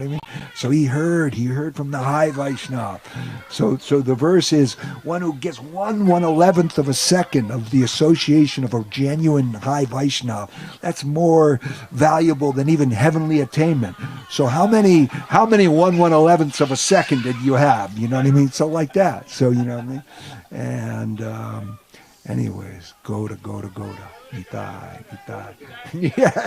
I mean? So he heard from the high Vaishnava. So the verse is one who gets 1/11th of a second of the association of a genuine high Vaishnava. That's more valuable than even heavenly attainment. So how many 1/11ths of a second did you have? You know what I mean? So like that. So you know what I mean? And anyways, go to. Itai. Yeah.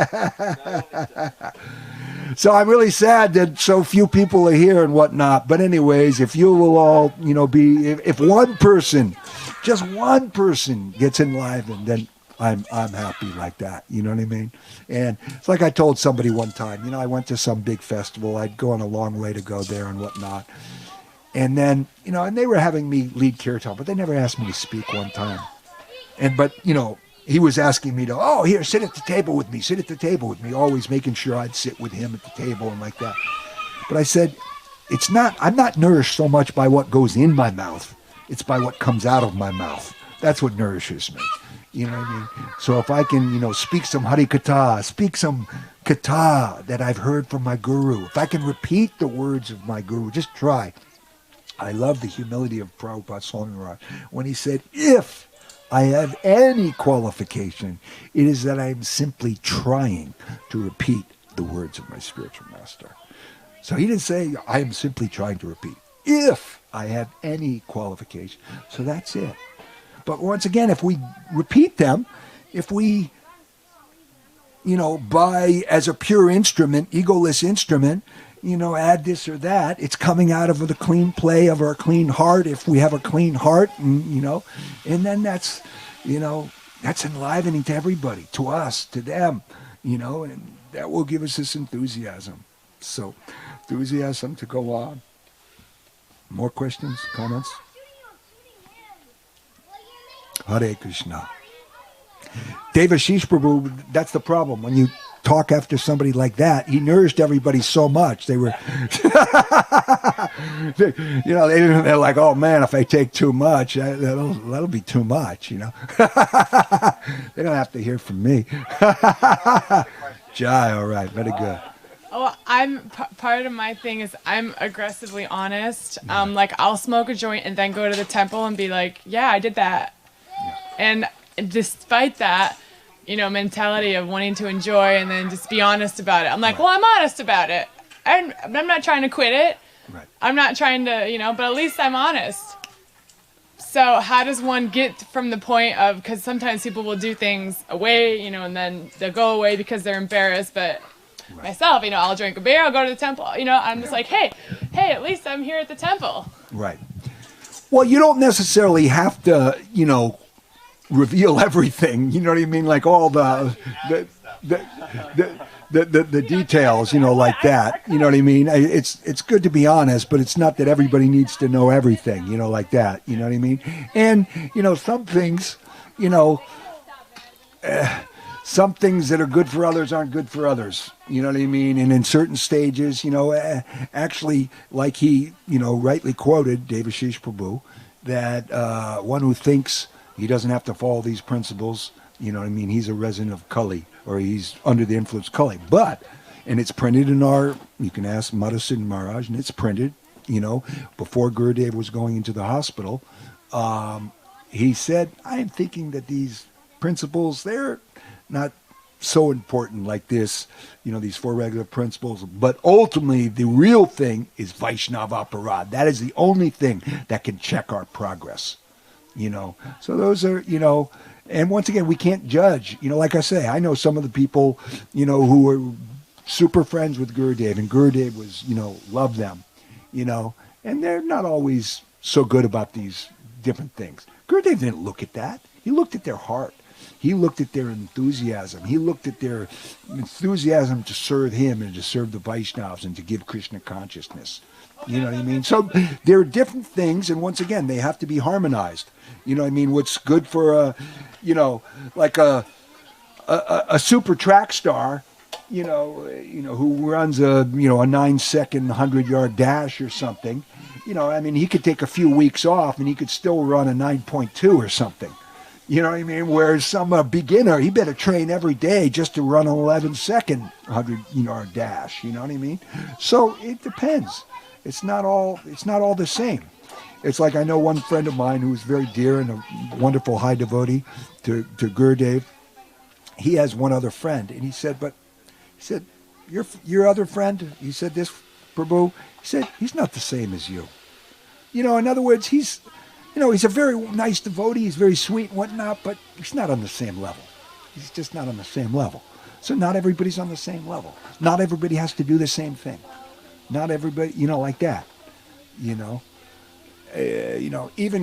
So I'm really sad that so few people are here and whatnot. But anyways, if you will all, be, if one person, just one person gets enlivened, then I'm happy like that. You know what I mean? And it's like I told somebody one time, I went to some big festival. I'd gone a long way to go there and whatnot. And then, and they were having me lead kirtan, but they never asked me to speak one time. But he was asking me to, here, sit at the table with me, always making sure I'd sit with him at the table and like that. But I said, I'm not nourished so much by what goes in my mouth. It's by what comes out of my mouth. That's what nourishes me. You know what I mean? So if I can, speak some Hari Katha, speak some Katha that I've heard from my Guru, if I can repeat the words of my Guru, just try. I love the humility of Prabhupada Swami Maharaj when he said, if I have any qualification, it is that I'm simply trying to repeat the words of my spiritual master. So he didn't say, I am simply trying to repeat. If I have any qualification. So that's it. But once again, if we repeat them, if we, by as a pure instrument, egoless instrument, add this or that, it's coming out of the clean play of our clean heart. If we have a clean heart, and then that's enlivening to everybody, to us, to them, and that will give us this enthusiasm. So, enthusiasm to go on. More questions, comments? Hare Krishna. Devashish Prabhu, that's the problem. When you talk after somebody like that, he nourished everybody so much. They were, they're like, oh man, if I take too much, that'll be too much, They don't have to hear from me. Jai, all right, very good. Oh, part of my thing is I'm aggressively honest. Like I'll smoke a joint and then go to the temple and be like, yeah, I did that. Yeah. And despite that, mentality of wanting to enjoy and then just be honest about it. I'm like, well, I'm honest about it. I'm not trying to quit it. Right. I'm not trying to, but at least I'm honest. So how does one get from the point of, because sometimes people will do things away, and then they'll go away because they're embarrassed, but myself, I'll drink a beer, I'll go to the temple, I'm just like, hey, at least I'm here at the temple. Right. Well, you don't necessarily have to, reveal everything, you know what I mean? Like all the details, like that, you know what I mean? It's good to be honest, but it's not that everybody needs to know everything, like that, you know what I mean? And, some things, some things that are good for others aren't good for others, you know what I mean? And in certain stages, actually, like he, rightly quoted, Devashish Prabhu, that one who thinks he doesn't have to follow these principles, you know what I mean? He's a resident of Kali, or he's under the influence of Kali. But, and it's printed in you can ask Madhusudan Maharaj, and it's printed, before Gurudev was going into the hospital, he said, I am thinking that these principles, they're not so important like this, these four regular principles. But ultimately, the real thing is Vaishnava Aparad. That is the only thing that can check our progress. So those are, and once again, we can't judge, like I say, I know some of the people, who are super friends with Gurudev, and Gurudev was, loved them, and they're not always so good about these different things. Gurudev didn't look at that. He looked at their heart. He looked at their enthusiasm. He looked at their enthusiasm to serve him and to serve the Vaishnavas and to give Krishna consciousness. You know what I mean? So there are different things, and once again, they have to be harmonized. You know what I mean? What's good for like a super track star, who runs a 9-second 100-yard dash or something. He could take a few weeks off and he could still run a 9.2 or something. You know what I mean? Whereas some beginner, he better train every day just to run an 11-second 100 dash. You know what I mean? So it depends. It's not all the same. It's like I know one friend of mine who's very dear and a wonderful high devotee to Gurudev. He has one other friend, and he said, your other friend, he said this, Prabhu, he said, he's not the same as you. In other words, he's a very nice devotee, he's very sweet and whatnot, but he's not on the same level. He's just not on the same level. So not everybody's on the same level. Not everybody has to do the same thing. Not everybody, like that. Even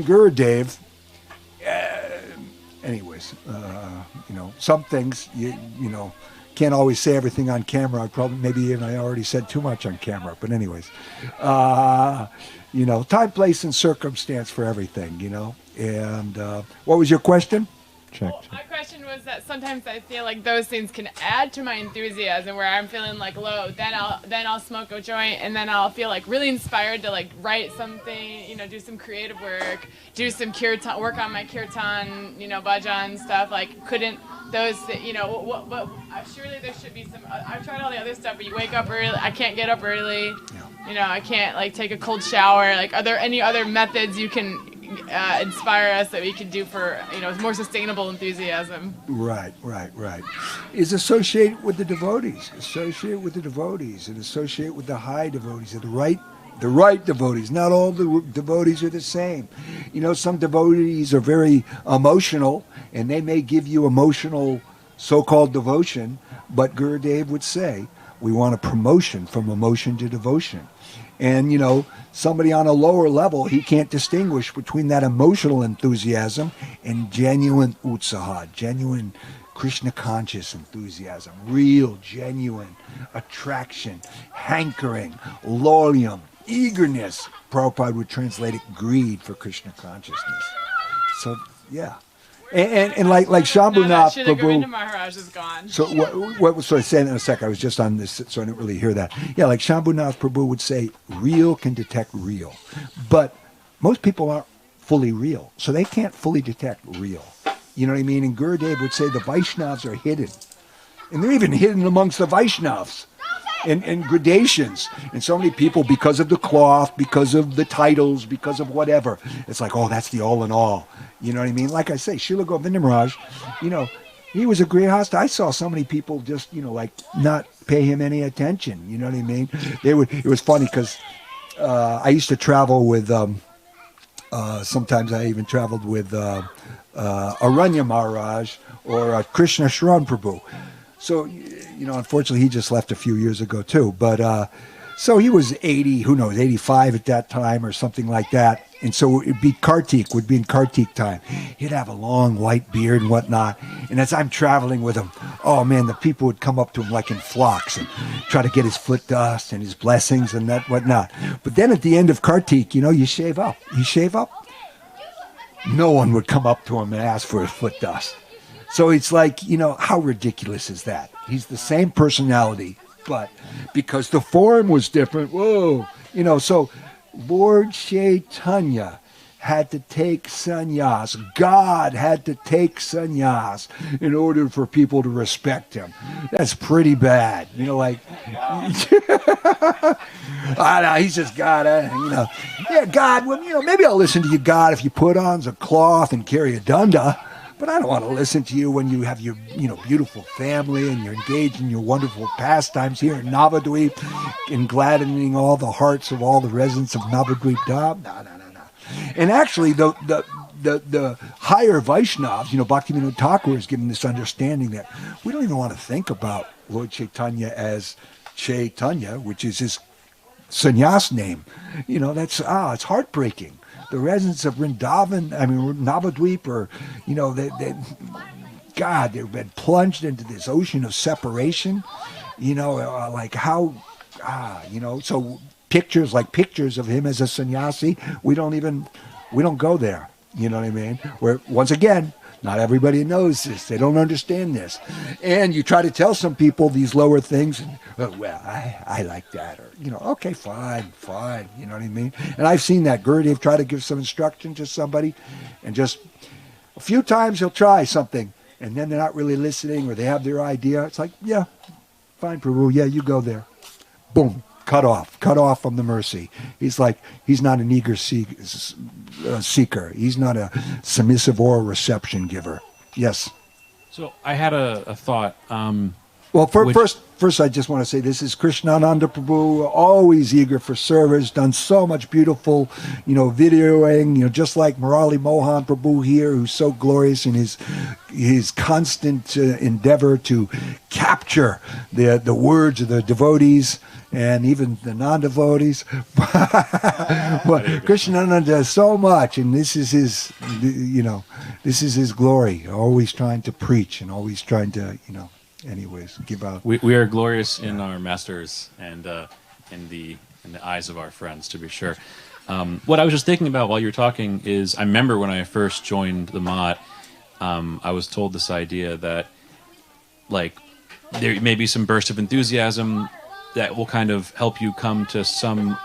Gurudev, anyways, some things, can't always say everything on camera. I already said too much on camera, but anyways, time, place, and circumstance for everything, And what was your question? Check. My question was that sometimes I feel like those things can add to my enthusiasm where I'm feeling like low. Then I'll smoke a joint, and then I'll feel like really inspired to like write something, do some creative work, do some kirtan, work on my kirtan, bhajan stuff. Like, couldn't those, what surely there should be some. I've tried all the other stuff, but you wake up early. I can't get up early. Yeah. I can't like take a cold shower. Like, are there any other methods you can inspire us that we can do for more sustainable enthusiasm? Right. Is associate with the devotees, and associate with the high devotees, and the right devotees. Not all the devotees are the same. Some devotees are very emotional, and they may give you emotional so-called devotion, but Gurudev would say we want a promotion from emotion to devotion. And, somebody on a lower level, he can't distinguish between that emotional enthusiasm and genuine utsaha, genuine Krishna conscious enthusiasm, real, genuine attraction, hankering, loyalty, eagerness. Prabhupada would translate it greed for Krishna consciousness. So, yeah. And like Shambhunath Prabhu. Govinda Prabhu. Maharaj is gone. So what so I said in a sec, I was just on this, so I didn't really hear that. Yeah, like Shambhunath Prabhu would say, real can detect real. But most people aren't fully real, so they can't fully detect real. You know what I mean? And Gurudev would say the Vaishnavas are hidden. And they're even hidden amongst the Vaishnavas. And gradations. And so many people, because of the cloth, because of the titles, because of whatever, it's like, oh, that's the all in all. You know what I mean? Like I say, Srila Govinda Maharaj, he was a grihasta. I saw so many people just, like not pay him any attention. You know what I mean? It was funny because I used to travel with, sometimes I even traveled with Aranya Maharaj or Krishna Shran Prabhu. So, unfortunately, he just left a few years ago, too. But so he was 80, 85 at that time or something like that. And so it'd be Kartik, would be in Kartik time. He'd have a long white beard and whatnot. And as I'm traveling with him, oh, man, the people would come up to him like in flocks and try to get his foot dust and his blessings and that whatnot. But then at the end of Kartik, you shave up. You shave up. No one would come up to him and ask for his foot dust. So it's like, how ridiculous is that? He's the same personality, but because the form was different, so Lord Chaitanya had to take sannyas. God had to take sannyas in order for people to respect him. That's pretty bad. I know, he's just God, Yeah, God, well, maybe I'll listen to you, God, if you put on a cloth and carry a dunda. But I don't want to listen to you when you have your, beautiful family and you're engaged in your wonderful pastimes here in Navadvip and gladdening all the hearts of all the residents of Navadvip Dham. No. And actually, the higher Vaishnavas, Bhaktivinoda Thakur is giving this understanding that we don't even want to think about Lord Chaitanya as Chaitanya, which is his sannyas name. That's, it's heartbreaking. The residents of Vrindavan, Navadvip, they've been plunged into this ocean of separation. So pictures of him as a sannyasi, we don't go there. You know what I mean? Where, once again, not everybody knows this. They don't understand this. And you try to tell some people these lower things, and, I like that. Or, okay, fine. You know what I mean? And I've seen that. Gurudev try to give some instruction to somebody, and just, A few times he'll try something, and then they're not really listening, or they have their idea. It's like, yeah, fine, Prabhu, yeah, you go there. Boom, cut off from the mercy. He's not an eager seeker. He's not a submissive or a reception giver. Yes. So I had a thought. Well, first, I just want to say this is Krishnananda Prabhu, always eager for service, done so much beautiful, videoing, just like Murali Mohan Prabhu here, who's so glorious in his constant endeavor to capture the words of the devotees and even the non-devotees. But Krishnananda does so much, and this is his glory, always trying to preach and always trying to, anyways, give out. We are glorious in our masters and in the eyes of our friends, to be sure. What I was just thinking about while you were talking is, I remember when I first joined the Mott, I was told this idea that, like, there may be some burst of enthusiasm that will kind of help you come to some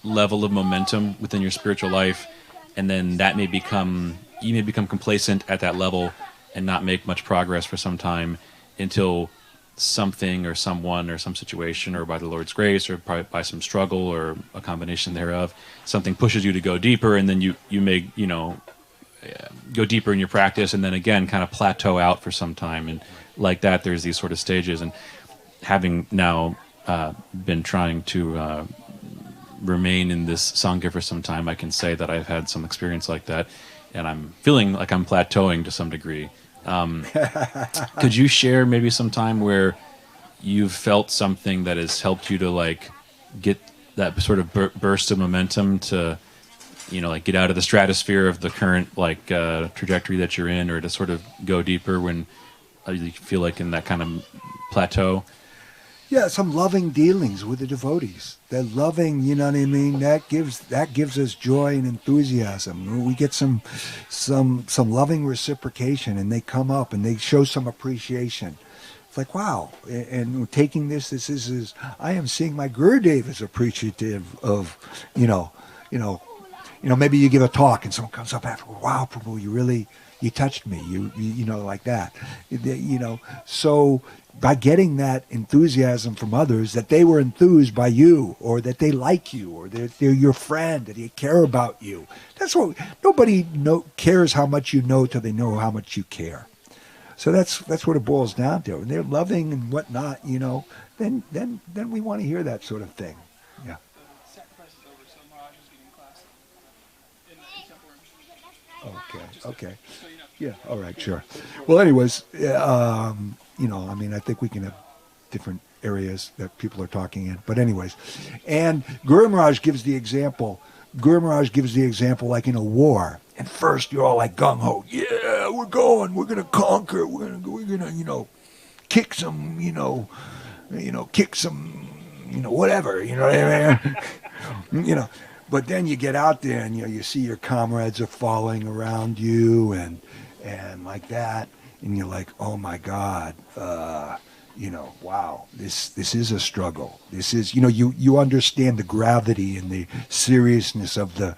level of momentum within your spiritual life, and then you may become complacent at that level and not make much progress for some time, until something or someone or some situation, or by the Lord's grace or by some struggle or a combination thereof, something pushes you to go deeper, and then you may go deeper in your practice, and then again kind of plateau out for some time. And like that, there's these sort of stages. And having now been trying to remain in this Sangha for some time, I can say that I've had some experience like that, and I'm feeling like I'm plateauing to some degree. Could you share maybe some time where you've felt something that has helped you to like get that sort of burst of momentum to, like get out of the stratosphere of the current like trajectory that you're in, or to sort of go deeper when you feel like in that kind of plateau? Yeah, some loving dealings with the devotees. They're loving, you know what I mean? That gives us joy and enthusiasm. We get some loving reciprocation, and they come up and they show some appreciation. It's like, wow. And we're taking this is I am seeing my Gurudev as appreciative of, maybe you give a talk and someone comes up after, wow, Prabhu, you touched me, you like that. So by getting that enthusiasm from others, that they were enthused by you, or that they like you, or they're your friend, that they care about you. That's what nobody cares how much you know till they know how much you care. So that's what it boils down to. And they're loving and whatnot, then we want to hear that sort of thing. Yeah. Okay. Yeah. All right. Sure. Well, anyways, I think we can have different areas that people are talking in. But anyways, and Guru Maharaj gives the example. Like in a war. And first you're all like gung-ho. Yeah, we're going to conquer. We're gonna kick some, whatever. You know what I mean? But then you get out there and you see your comrades are falling around you and like that, and you're like, oh my God, wow, this is a struggle. This is, you understand the gravity and the seriousness of the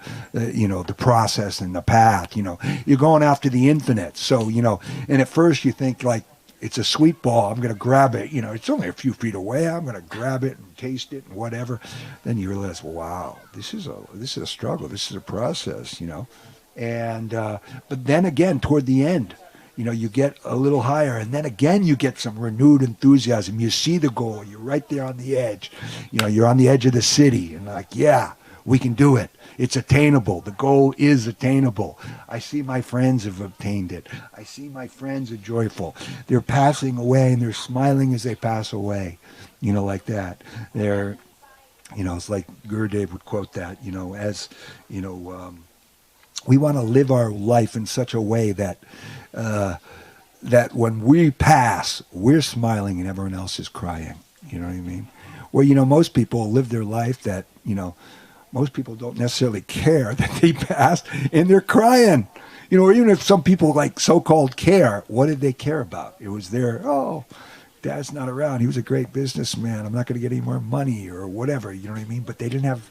process and the path. You're going after the infinite. So and at first you think like, it's a sweet ball. I'm going to grab it. It's only a few feet away. I'm going to grab it and taste it and whatever. Then you realize, wow, this is a struggle. This is a process, And but then again, toward the end, you get a little higher, and then again you get some renewed enthusiasm. You see the goal. You're right there on the edge. You're on the edge of the city, and like, yeah, we can do it. It's attainable. The goal is attainable. I see my friends have obtained it. I see my friends are joyful. They're passing away, and they're smiling as they pass away. Like that. They're, it's like Gurudev would quote that, as, we want to live our life in such a way that that when we pass, we're smiling and everyone else is crying. You know what I mean? Well, most people live their life that, most people don't necessarily care that they passed, and they're crying. Or even if some people like so-called care, what did they care about? It was their, Dad's not around. He was a great businessman. I'm not going to get any more money or whatever. You know what I mean? But they didn't have,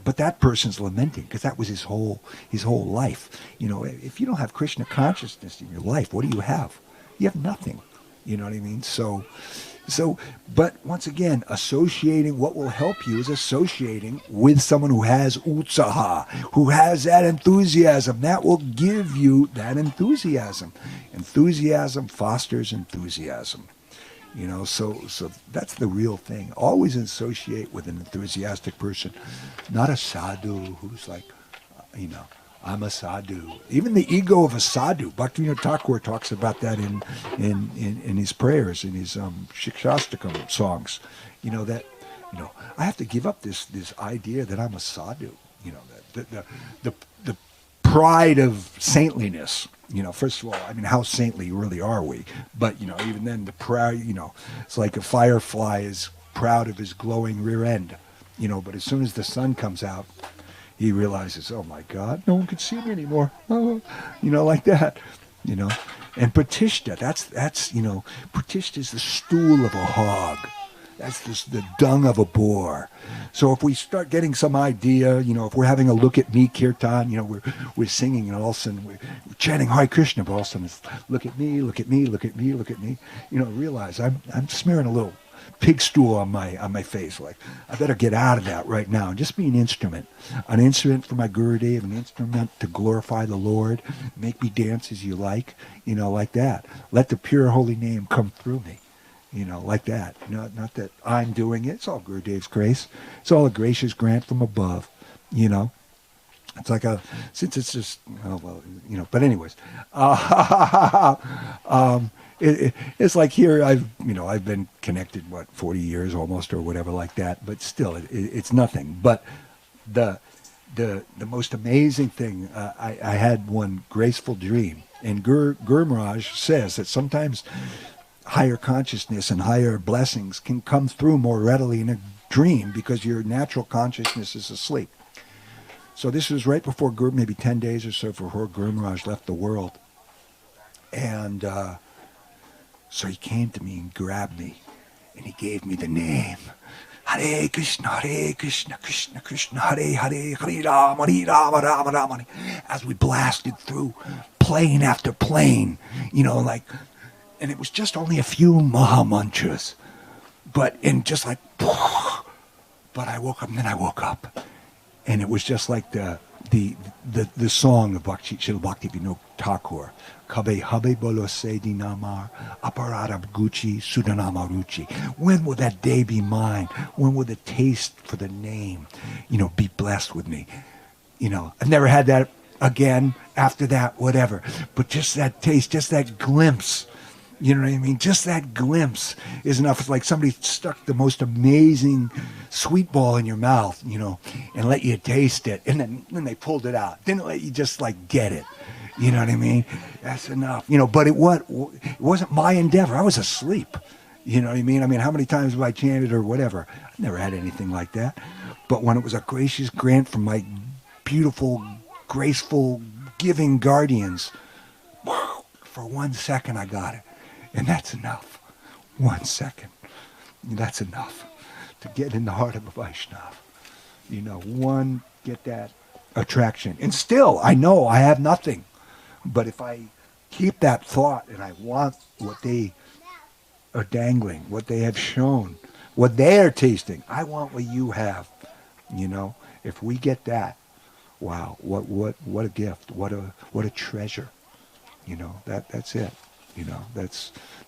but that person's lamenting because that was his whole life. If you don't have Krishna consciousness in your life, what do you have? You have nothing. You know what I mean? So, but once again, what will help you is associating with someone who has utsaha, who has that enthusiasm. That will give you that enthusiasm. Enthusiasm fosters enthusiasm. So that's the real thing. Always associate with an enthusiastic person, not a sadhu who's like, I'm a sadhu. Even the ego of a sadhu. Bhaktivinoda Thakur talks about that in his prayers, in his Shikshastakam songs. I have to give up this idea that I'm a sadhu. The pride of saintliness. First of all, I mean, how saintly really are we? But even then, the pride. It's like a firefly is proud of his glowing rear end. But as soon as the sun comes out, he realizes, oh my God, no one can see me anymore. Oh, like that, And Pratishta, that's Pratishta is the stool of a hog. That's the dung of a boar. So if we start getting some idea, if we're having a look at me kirtan, we're singing and all of a sudden we're chanting Hare Krishna, but all of a sudden it's look at me, look at me, look at me, look at me. Realize I'm smearing a little pig stool on my face. Like, I better get out of that right now and just be an instrument for my Gurudev, an instrument to glorify the Lord. Make me dance as you like, like that. Let the pure holy name come through me, like that. Not that I'm doing it. It's all Gurudev's grace. It's all a gracious grant from above, It's like since it's just, but anyways, it's like here I've been connected 40 years almost or whatever like that, but still it's nothing. But the most amazing thing, I had one graceful dream, and Guru Maharaj says that sometimes higher consciousness and higher blessings can come through more readily in a dream because your natural consciousness is asleep. So this was right before maybe 10 days or so before Guru Maharaj left the world, and so he came to me and grabbed me, and he gave me the name. Hare Krishna, Krishna Krishna, Hare Hare, Hare Rama, Rama Rama. As we blasted through plane after plane, and it was just only a few Maha Mantras, but I woke up, and then I woke up, and it was just like the song of Srila Bhaktivinoda Thakur. Kabe habe bolo se dinamar, aparada gucci, sudanama ruchi. When will that day be mine? When will the taste for the name, be blessed with me? I've never had that again after that, whatever. But just that taste, just that glimpse, you know what I mean? Just that glimpse is enough. It's like somebody stuck the most amazing sweet ball in your mouth, and let you taste it. And then they pulled it out. Didn't let you just get it. You know what I mean? That's enough. But it wasn't my endeavor. I was asleep. You know what I mean? How many times have I chanted or whatever? I've never had anything like that. But when it was a gracious grant from my beautiful, graceful, giving guardians, for 1 second I got it. And that's enough. 1 second. That's enough to get in the heart of a Vaishnava. Get that attraction. And still, I know I have nothing. But if I keep that thought and I want what they are dangling, what they have shown, what they are tasting, I want what you have. If we get that, wow, what a gift, what a treasure. That's it.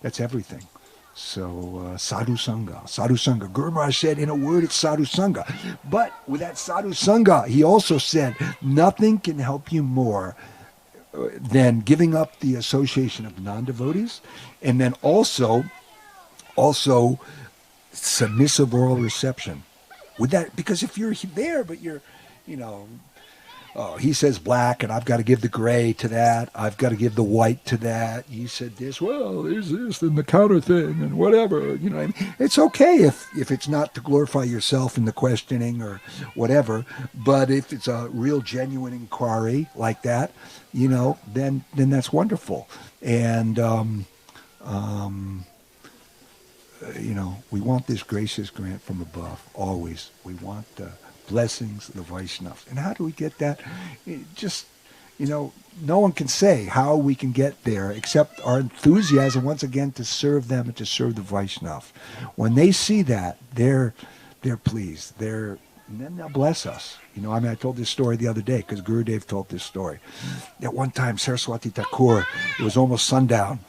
That's everything. So sadhu sangha. Guru Maharaj said, in a word, it's sadhu sangha. But with that sadhu sangha, he also said, nothing can help you more than giving up the association of non-devotees, and then also submissive oral reception. With that, because if you're there, but you're, he says black, and I've got to give the gray to that. I've got to give the white to that. He said this. Well, there's this and the counter thing and whatever. It's okay if it's not to glorify yourself in the questioning or whatever. But if it's a real genuine inquiry like that, then that's wonderful. And we want this gracious grant from above, always. We want the blessings of the Vaishnavas. And how do we get that? Just, no one can say how we can get there except our enthusiasm, once again, to serve them and to serve the Vaishnavas. When they see that, they're pleased. And then they'll bless us. I told this story the other day because Gurudev told this story. At one time, Saraswati Thakur, it was almost sundown,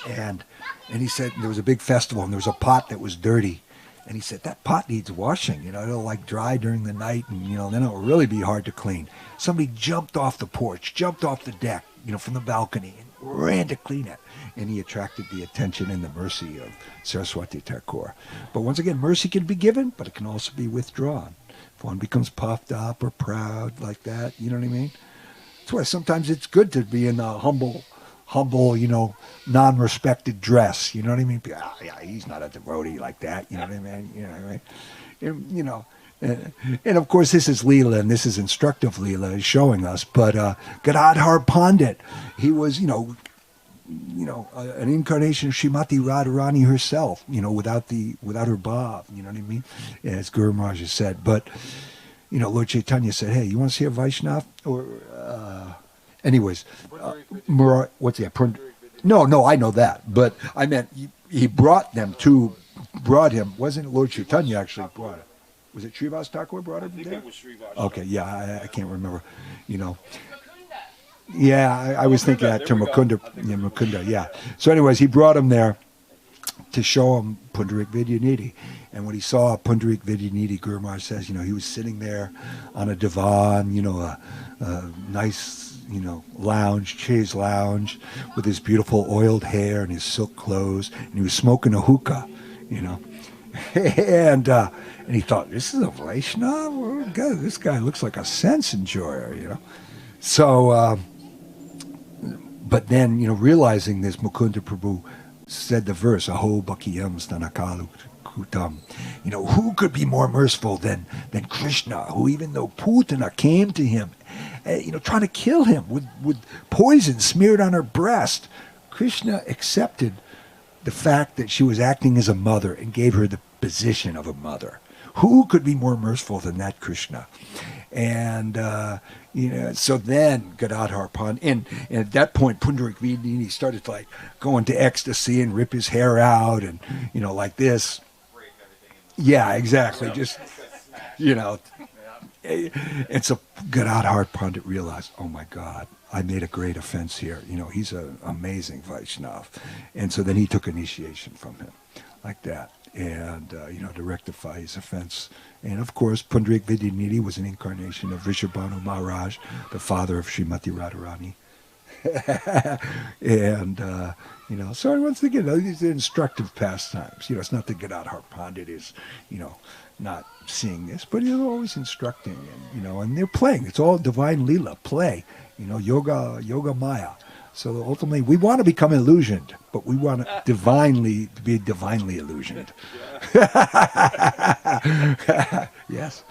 and he said there was a big festival and there was a pot that was dirty. And he said, that pot needs washing. It'll dry during the night and, then it'll really be hard to clean. Somebody jumped off the porch, jumped off the deck, from the balcony and ran to clean it. And he attracted the attention and the mercy of Saraswati Thakur. But once again, mercy can be given, but it can also be withdrawn. If one becomes puffed up or proud like that, you know what I mean? That's why sometimes it's good to be in a humble, non-respected dress. You know what I mean? Yeah, he's not a devotee like that. You know what I mean? And of course, this is Leela, and this is instructive Leela, is showing us. But Gadadhar Pandit, he was, an incarnation of Srimati Radharani herself. Without her bhav. You know what I mean? As Guru Maharaj has said. But Lord Chaitanya said, "Hey, you want to see a Vaishnava?" Or anyways, what's that? No, I know that. But I meant he brought him. Wasn't it Lord Chaitanya actually brought it? Was it Srivas Thakur brought him there? I think it was Srivas. Okay, yeah, I can't remember. Yeah, I was thinking that to Mukunda, yeah. So anyways, he brought him there to show him Pundarik Vidyanidhi. And when he saw Pundarik Vidyanidhi, Guru Maharaj says, he was sitting there on a divan, a nice, chaise lounge with his beautiful oiled hair and his silk clothes, and he was smoking a hookah, and he thought, this is a Vaishnava? Oh, God, this guy looks like a sense enjoyer, So, but then, realizing this, Mukunda Prabhu said the verse, Aho Bhakiyam Stanakalu Kutam. Who could be more merciful than Krishna, who even though Putana came to him, trying to kill him with poison smeared on her breast, Krishna accepted the fact that she was acting as a mother and gave her the position of a mother. Who could be more merciful than that Krishna? And, so then Gadadhar Pandit, and at that point, Pundarik Vidyanidhi started to go into ecstasy and rip his hair out and, like this. Yeah, exactly. Just, and so Gadadhar Pandit realized, oh my God, I made a great offense here. He's an amazing Vaishnava. And so then he took initiation from him like that. And, to rectify his offense. And, of course, Pundarik Vidyanidhi was an incarnation of Vrishabhanu Maharaj, the father of Srimati Radharani. And, so once again, these are instructive pastimes. It's not that Gadadhar Pandit is, not seeing this, but he's always instructing. And they're playing. It's all divine Leela, play. Yoga Maya. So ultimately, we want to become illusioned, but we want to be divinely illusioned. Yes.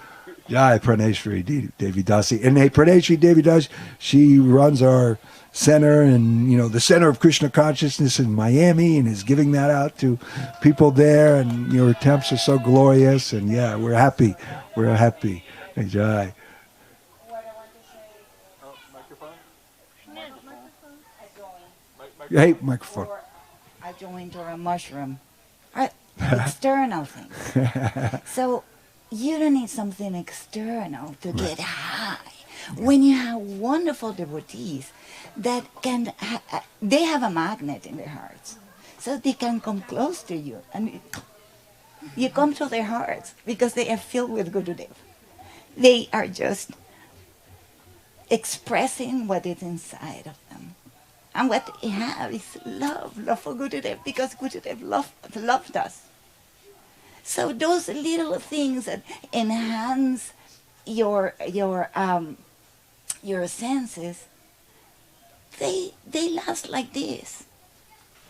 Jai Praneshwari Devi Dasi. And Praneshwari Devi Dasi, she runs our center and, the center of Krishna consciousness in Miami, and is giving that out to people there. And, her attempts are so glorious. And, yeah, we're happy. We're happy. Jai. Hey, microphone. A joint or a mushroom. External things. So you don't need something external to get high. When you have wonderful devotees that can, they have a magnet in their hearts. So they can come close to you. And you come to their hearts because they are filled with Gurudev. They are just expressing what is inside of them. And what they have is love for Gurudev, because Gurudev loved us. So those little things that enhance your senses, they last like this.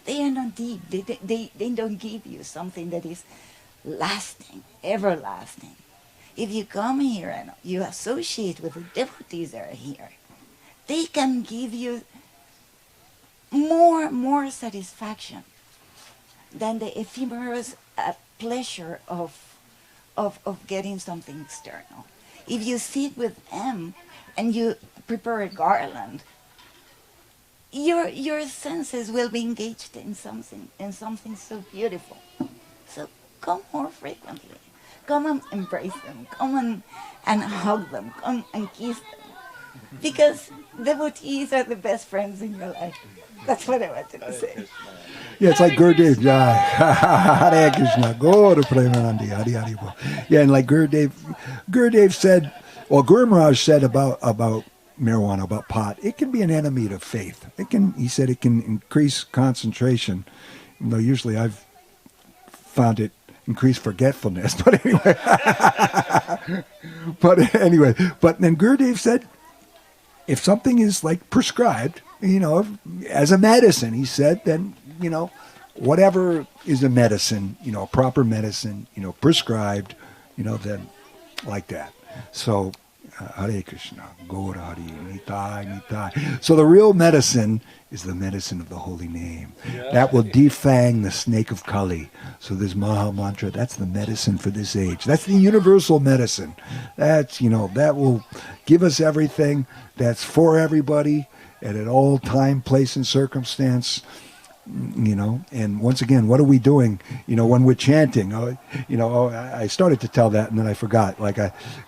They are not deep. They don't give you something that is lasting, everlasting. If you come here and you associate with the devotees that are here, they can give you more satisfaction than the ephemeral pleasure of getting something external. If you sit with them and you prepare a garland, your senses will be engaged in something so beautiful. So come more frequently. Come and embrace them. Come and hug them. Come and kiss them. Because devotees are the best friends in your life. That's what I wanted to say. Yeah, it's like Gurudev. Hare Krishna. Go to Premanandi. Hari Hari Bol. Yeah, and like Gurudev said, well, Guru Maharaj said about marijuana, about pot, it can be an enemy to faith. He said it can increase concentration. Though usually I've found it increase forgetfulness. But anyway. But then Gurudev said, if something is like prescribed, as a medicine, he said, then, whatever is a medicine, proper medicine, prescribed, then like that. So, Hare Krishna, Gaura Hari, Nitai, Nitai. So the real medicine is the medicine of the holy name. That will defang the snake of Kali. So this Maha Mantra, that's the medicine for this age. That's the universal medicine. That's, that will give us everything. That's for everybody and at all time, place, and circumstance. And once again, what are we doing, when we're chanting? I started to tell that and then I forgot. Like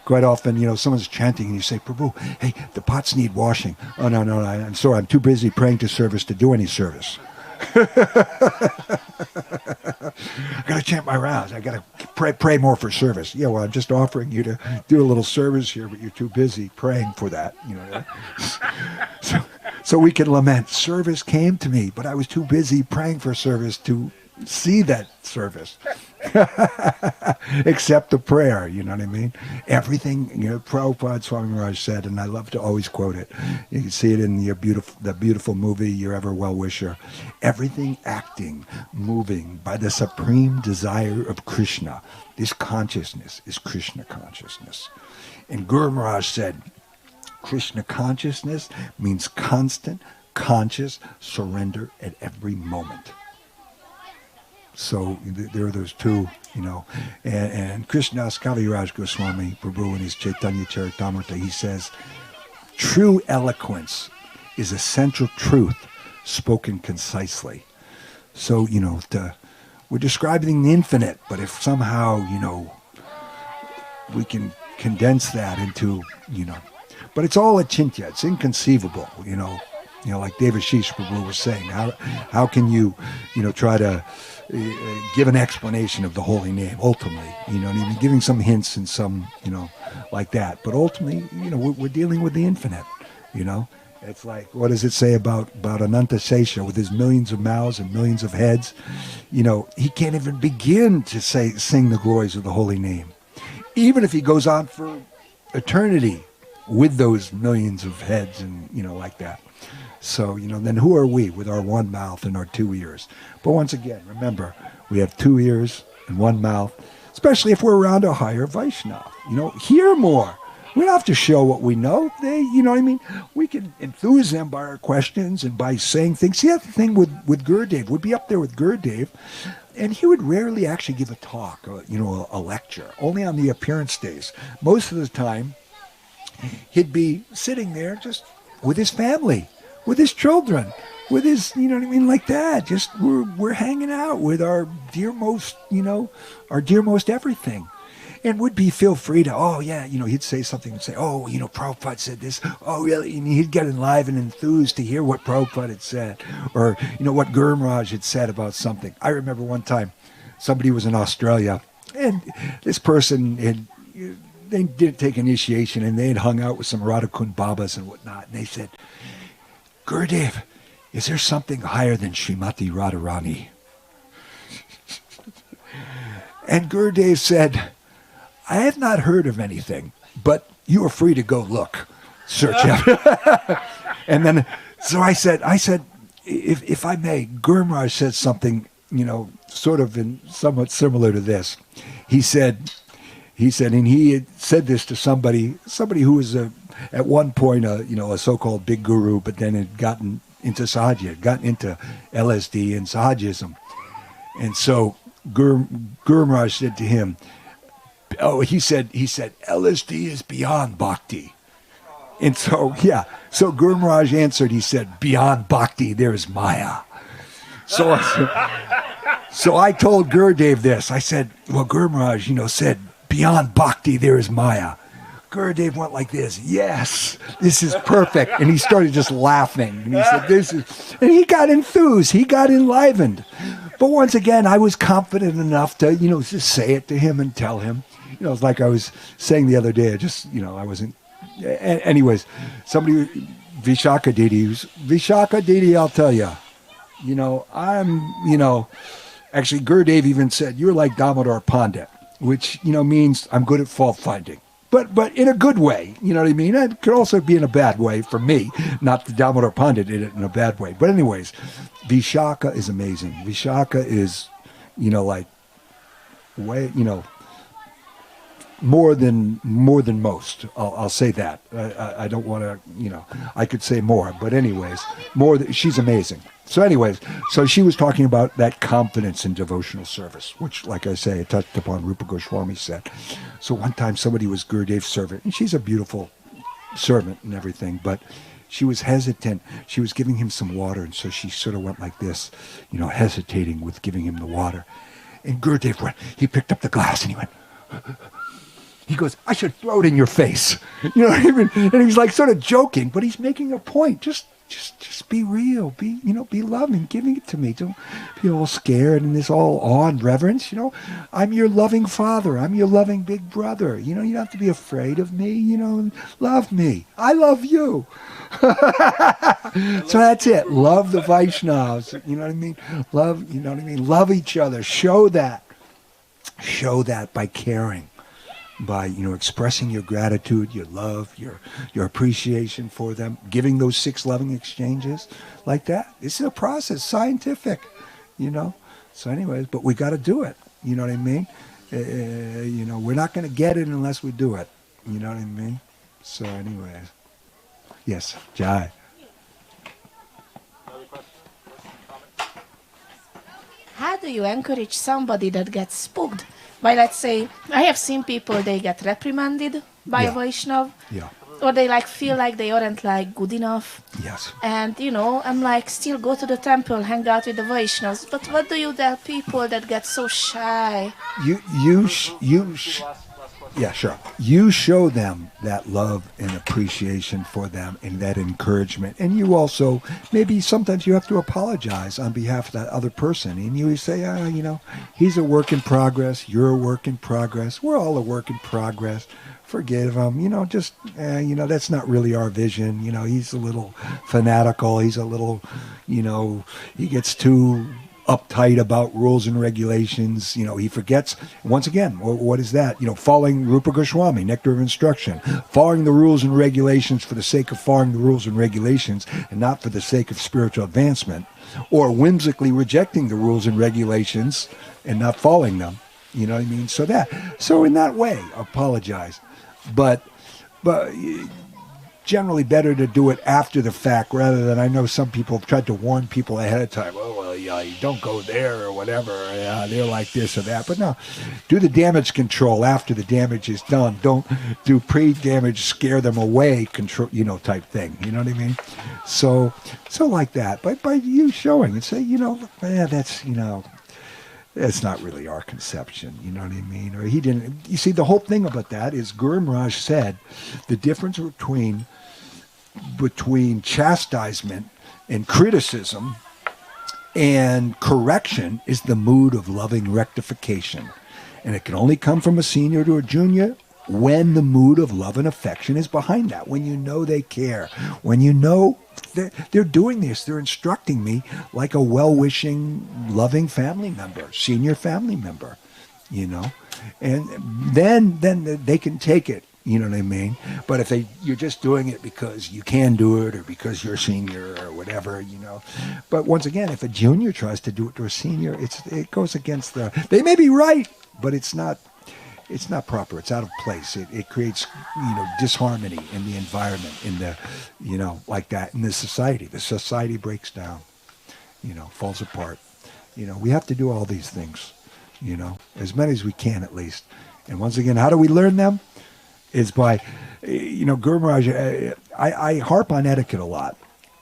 quite often, someone's chanting and you say, Prabhu, hey, the pots need washing. Oh, no, I'm sorry. I'm too busy praying to service to do any service. I got to chant my rounds. I got to pray more for service. Yeah, well, I'm just offering you to do a little service here, but you're too busy praying for that. So we can lament, service came to me, but I was too busy praying for service to see that service. Except the prayer, you know what I mean? Everything, Prabhupada Swami Maharaj said, and I love to always quote it. You can see it in the beautiful movie, Your Ever Well-Wisher. Everything acting, moving by the supreme desire of Krishna. This consciousness is Krishna consciousness. And Guru Maharaj said, Krishna consciousness means constant, conscious surrender at every moment. So there are those two, and Krishnadas Kaviraj Goswami Prabhu in his Chaitanya Charitamrita, he says, true eloquence is essential truth spoken concisely. So, we're describing the infinite, but if somehow, we can condense that into, but it's all achintya, it's inconceivable, like Devashish Prabhu was saying. How can you, try to give an explanation of the holy name, ultimately, and even giving some hints and some, like that. But ultimately, we're dealing with the infinite, It's like, what does it say about Ananta Sesha with his millions of mouths and millions of heads? He can't even begin to sing the glories of the holy name. Even if he goes on for eternity with those millions of heads and, like that. So, then who are we with our one mouth and our 2 ears? But once again, remember, we have 2 ears and one mouth, especially if we're around a higher Vaishnava. Hear more. We don't have to show what we know. We can enthuse them by our questions and by saying things. See, that's the thing with Gurudev. We'd be up there with Gurudev, and he would rarely actually give a talk, a lecture, only on the appearance days. Most of the time, he'd be sitting there just with his family, with his children, with his, like that. Just we're hanging out with our dearmost, our dearmost everything. And would be feel free to, he'd say something and say, Prabhupada said this. Oh, really? And he'd get live and enthused to hear what Prabhupada had said, or, what Guru Maharaj had said about something. I remember one time somebody was in Australia, and this person they didn't take initiation, and they had hung out with some Radhakund Babas and whatnot. And they said, Gurudev, is there something higher than Srimati Radharani? And Gurudev said, I have not heard of anything, but you are free to go look, search out. And then, so I said, if I may, Guru Maharaj said something, sort of somewhat similar to this. He said, and he had said this to somebody who was at one point a so-called big guru, but then had gotten into Sahaja, gotten into LSD and Sahajism. And so Guru Maharaj said to him, he said, LSD is beyond bhakti. And so, so Guru Maharaj answered, he said, beyond bhakti, there is Maya. So I told Gurudev this. I said, well, Guru Maharaj, said, beyond bhakti, there is Maya. Gurudev went like this, yes, this is perfect. And he started just laughing. And he said, and he got enthused. He got enlivened. But once again, I was confident enough to, just say it to him and tell him. It's like I was saying the other day, I wasn't. Anyways, somebody, Vishaka Didi, I'll tell you, actually Gurudev even said, you're like Damodar Pandit, which, means I'm good at fault finding. But in a good way, you know what I mean? It could also be in a bad way for me, not the Damodar Pandit did it in a bad way. But anyways, Vishaka is amazing. Vishaka is, more than most. I'll say that. I don't want to, I could say more, but anyways, she's amazing. So anyways, so she was talking about that confidence in devotional service, which, like I say, I touched upon Rupa Goswami said. So one time somebody was Gurudev's servant, and she's a beautiful servant and everything, but she was hesitant. She was giving him some water, and so she sort of went like this, hesitating with giving him the water. And Gurudev he picked up the glass and he went, he goes, I should throw it in your face. You know what I mean? And he's like sort of joking, but he's making a point. Just be real. Be loving, giving it to me. Don't be all scared and this all awe and reverence. I'm your loving father. I'm your loving big brother. You don't have to be afraid of me. Love me. I love you. So that's it. Love the Vaishnavas. You know what I mean? Love each other. Show that by caring. By expressing your gratitude, your love, your appreciation for them, giving those 6 loving exchanges like that. This is a process, scientific, So anyways, but we got to do it. You know what I mean? We're not going to get it unless we do it. You know what I mean? So anyways, yes, Jai. How do you encourage somebody that gets spooked? By, let's say, I have seen people, they get reprimanded by a Vaishnav. Yeah. Or they feel like they aren't good enough. Yes. And, I'm still go to the temple, hang out with the Vaishnavas. But what do you tell people that get so shy? Yeah, sure. You show them that love and appreciation for them and that encouragement. And you also, maybe sometimes you have to apologize on behalf of that other person. And you say, he's a work in progress. You're a work in progress. We're all a work in progress. Forgive him. That's not really our vision. He's a little fanatical. He's a little, he gets too uptight about rules and regulations. He forgets, once again, what is that? Following Rupa Goswami, Nectar of Instruction, following the rules and regulations for the sake of following the rules and regulations and not for the sake of spiritual advancement, or whimsically rejecting the rules and regulations and not following them. You know what I mean? So in that way, apologize. But generally better to do it after the fact rather than, I know some people have tried to warn people ahead of time. Oh, well, you don't go there or whatever. They're like this or that. But no, do the damage control after the damage is done. Don't do pre-damage, scare them away control, type thing. You know what I mean? So like that. But by you showing and say, that's not really our conception, you know what I mean? Or he didn't. You see, the whole thing about that is Guru Maharaj said the difference between chastisement and criticism and correction is the mood of loving rectification. And it can only come from a senior to a junior when the mood of love and affection is behind that, when they care, when they're doing this, they're instructing me like a well-wishing, loving family member, senior family member, and then they can take it, you know what I mean? But if you're just doing it because you can do it or because you're a senior or whatever, But once again, if a junior tries to do it to a senior, it goes against they may be right, but it's not proper. It's out of place. It creates, disharmony in the environment, in the, like that, in the society. The society breaks down, falls apart. We have to do all these things, as many as we can at least. And once again, how do we learn them? Is by, Guru Maharaj, I harp on etiquette a lot.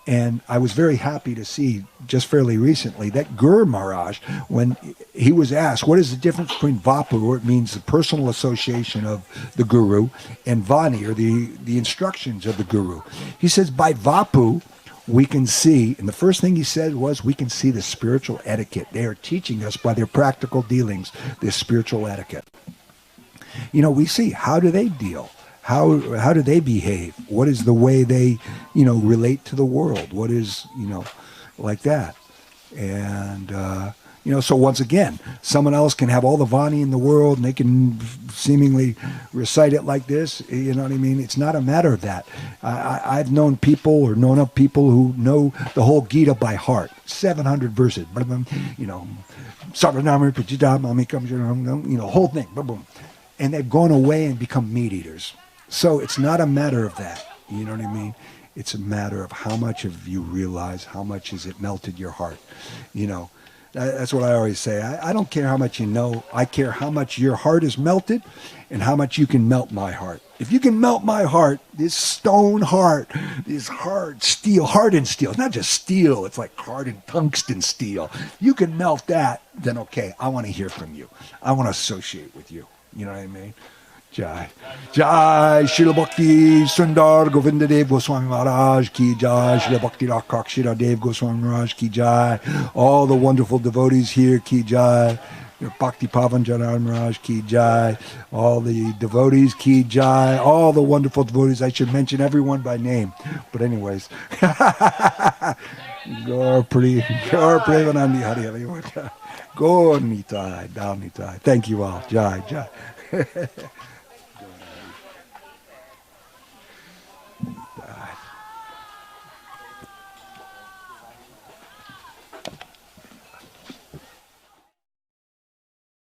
And I was very happy to see just fairly recently that Guru Maharaj, when he was asked, what is the difference between Vapu, or it means the personal association of the Guru, and Vani, or the instructions of the Guru? He says, by Vapu, we can see, and the first thing he said was, we can see the spiritual etiquette. They are teaching us by their practical dealings, this spiritual etiquette. We see, how do they deal? How do they behave? What is the way they, relate to the world? What is, like that? And, so once again, someone else can have all the Vani in the world and they can seemingly recite it like this. You know what I mean? It's not a matter of that. I've known people or known of people who know the whole Gita by heart, 700 verses, whole thing, and they've gone away and become meat eaters. So it's not a matter of that. You know what I mean? It's a matter of how much have you realized, how much has it melted your heart. That's what I always say. I don't care how much you know. I care how much your heart is melted and how much you can melt my heart. If you can melt my heart, this stone heart, this hard steel, hardened steel. It's not just steel. It's like hardened tungsten steel. You can melt that, then okay, I want to hear from you. I want to associate with you. You know what I mean? Jai. Jai Srila Bhakti Sundar Govinda Dev Goswami Maharaj ki Jai. Srila Bhakti Rakshira Dev Goswami Maharaj ki Jai. All the wonderful devotees here ki Jai. Bhakti Pavan Janar Maharaj ki Jai. All the devotees ki Jai. All the wonderful devotees. I should mention everyone by name. But anyways. Gaur Premanandi Hari Hari. Gaur Nitai. Dal Nitai. Thank you all. Jai. Jai.